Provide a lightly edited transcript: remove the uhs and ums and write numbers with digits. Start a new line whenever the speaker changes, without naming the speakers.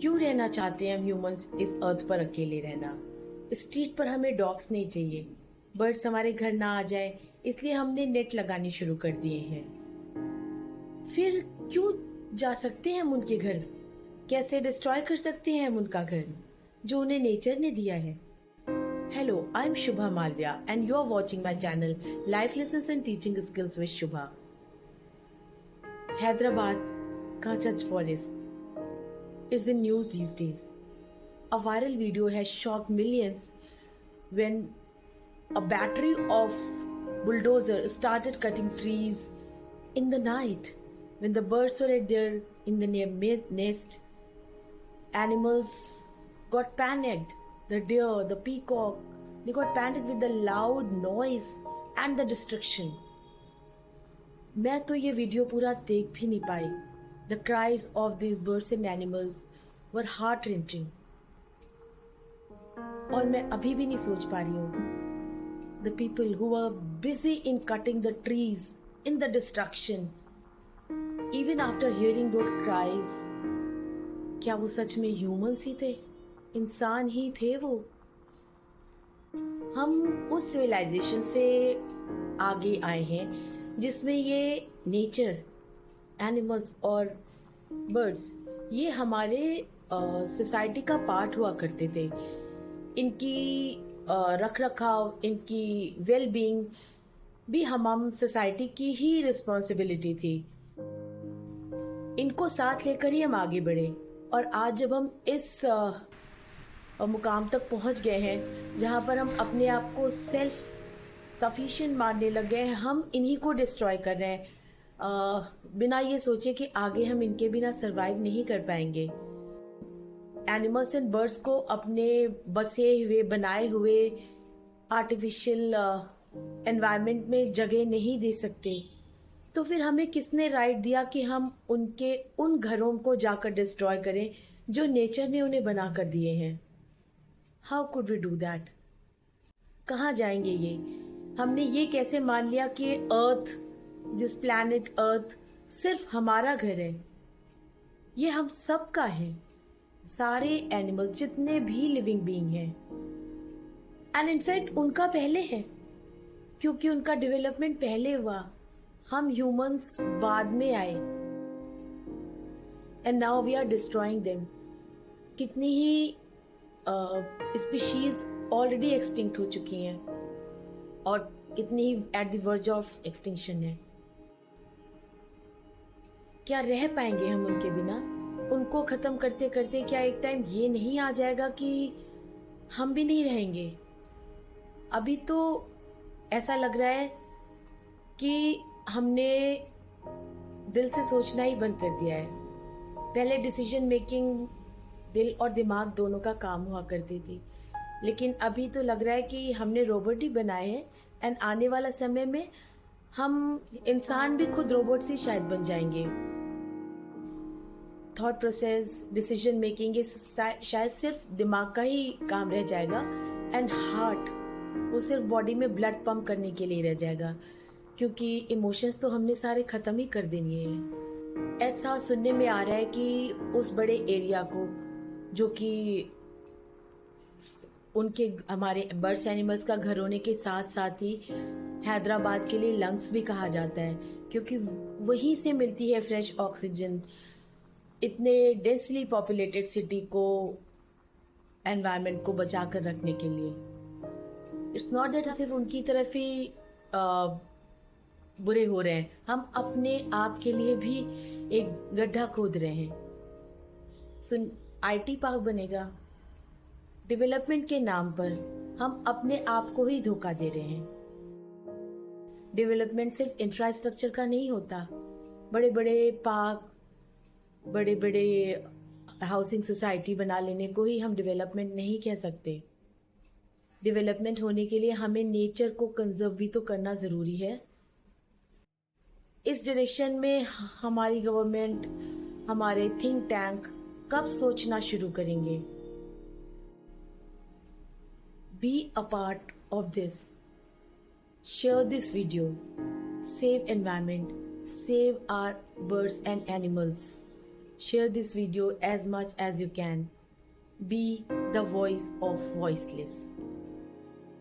क्यों रहना चाहते हैं हम ह्यूमंस इस अर्थ पर अकेले रहना। स्ट्रीट पर हमें डॉग्स नहीं चाहिए, बर्ड्स हमारे घर ना आ जाए, इसलिए हमने नेट लगाने शुरू कर दिए हैं। फिर क्यों जा सकते हैं हम उनके घर, कैसे डिस्ट्रॉय कर सकते हैं हम उनका घर जो उन्हें नेचर ने दिया है। Hello, I am Shubha Malviya and you are watching my channel life lessons and teaching skills with Shubha. Hyderabad Kanchaj forest is in news these days. A viral video has shocked millions when a battery of bulldozers started cutting trees in the night. When the birds were at their in the near nest, animals got panicked. The deer, the peacock, they got panicked with the loud noise and the destruction. मैं तो ये video पूरा देख भी नहीं पाई। The cries of this birds and animals were heart wrenching, और मैं अभी भी नहीं सोच पा रही हूँ the people who are busy in cutting the trees in the destruction, even after hearing those cries, क्या वो सच में ह्यूमंस ही थे, इंसान ही थे वो। हम उस सिविलाइजेशन से आगे आए हैं जिसमें ये नेचर, एनिमल्स और बर्ड्स ये हमारे सोसाइटी का पार्ट हुआ करते थे। इनकी रख रखाव, इनकी वेल बीइंग भी हम सोसाइटी की ही रिस्पॉन्सिबिलिटी थी। इनको साथ लेकर ही हम आगे बढ़े, और आज जब हम इस मुकाम तक पहुंच गए हैं जहां पर हम अपने आप को सेल्फ सफिशिएंट मानने लग गए हैं, हम इन्हीं को डिस्ट्रॉय कर रहे हैं बिना ये सोचे कि आगे हम इनके बिना सरवाइव नहीं कर पाएंगे। एनिमल्स एंड बर्ड्स को अपने बसे हुए, बनाए हुए आर्टिफिशियल एनवायरनमेंट में जगह नहीं दे सकते, तो फिर हमें किसने राइट दिया कि हम उनके उन घरों को जाकर डिस्ट्रॉय करें जो नेचर ने उन्हें बना कर दिए हैं। How could we do that? कहाँ जाएंगे ये? हमने ये कैसे मान लिया कि अर्थ, दिस प्लैनेट अर्थ सिर्फ हमारा घर है? ये हम सबका है, सारे एनिमल जितने भी लिविंग बीइंग हैं, एंड इनफैक्ट उनका पहले है, क्योंकि उनका डेवलपमेंट पहले हुआ, हम ह्यूमंस बाद में आए, and now we are destroying them. कितनी ही स्पीशीज ऑलरेडी एक्सटिंक्ट हो चुकी हैं और कितनी ही at the verge of extinction है। क्या रह पाएंगे हम उनके बिना? उनको खत्म करते करते क्या एक टाइम ये नहीं आ जाएगा कि हम भी नहीं रहेंगे? अभी तो ऐसा लग रहा है कि हमने दिल से सोचना ही बंद कर दिया है। पहले डिसीजन मेकिंग दिल और दिमाग दोनों का काम हुआ करती थी, लेकिन अभी तो लग रहा है कि हमने रोबोट ही बनाए हैं, एंड आने वाला समय में हम इंसान भी खुद रोबोट से शायद बन जाएंगे। थॉट प्रोसेस, डिसीजन मेकिंग ये शायद सिर्फ दिमाग का ही काम रह जाएगा, एंड हार्ट वो सिर्फ बॉडी में ब्लड पंप करने के लिए रह जाएगा, क्योंकि इमोशंस तो हमने सारे खत्म ही कर देने हैं। ऐसा सुनने में आ रहा है कि उस बड़े एरिया को, जो कि उनके हमारे बर्ड्स एनिमल्स का घर होने के साथ साथ ही हैदराबाद के लिए लंग्स भी कहा जाता है, क्योंकि वहीं से मिलती है फ्रेश ऑक्सीजन इतने डेंसली पॉपुलेटेड सिटी को, एनवायरनमेंट को बचा कर रखने के लिए। इट्स नॉट दैट सिर्फ उनकी तरफ ही बुरे हो रहे हैं, हम अपने आप के लिए भी एक गड्ढा खोद रहे हैं। सुन, आईटी पार्क बनेगा, डेवलपमेंट के नाम पर हम अपने आप को ही धोखा दे रहे हैं। डेवलपमेंट सिर्फ इंफ्रास्ट्रक्चर का नहीं होता, बड़े बड़े पार्क, बड़े बड़े हाउसिंग सोसाइटी बना लेने को ही हम डेवलपमेंट नहीं कह सकते। डेवलपमेंट होने के लिए हमें नेचर को कंजर्व भी तो करना जरूरी है। इस डायरेक्शन में हमारी गवर्नमेंट, हमारे थिंक टैंक कब सोचना शुरू करेंगे? Be a part of this. Share this video. Save environment. Save our birds and animals. share this video as much as you can. Be the voice of voiceless.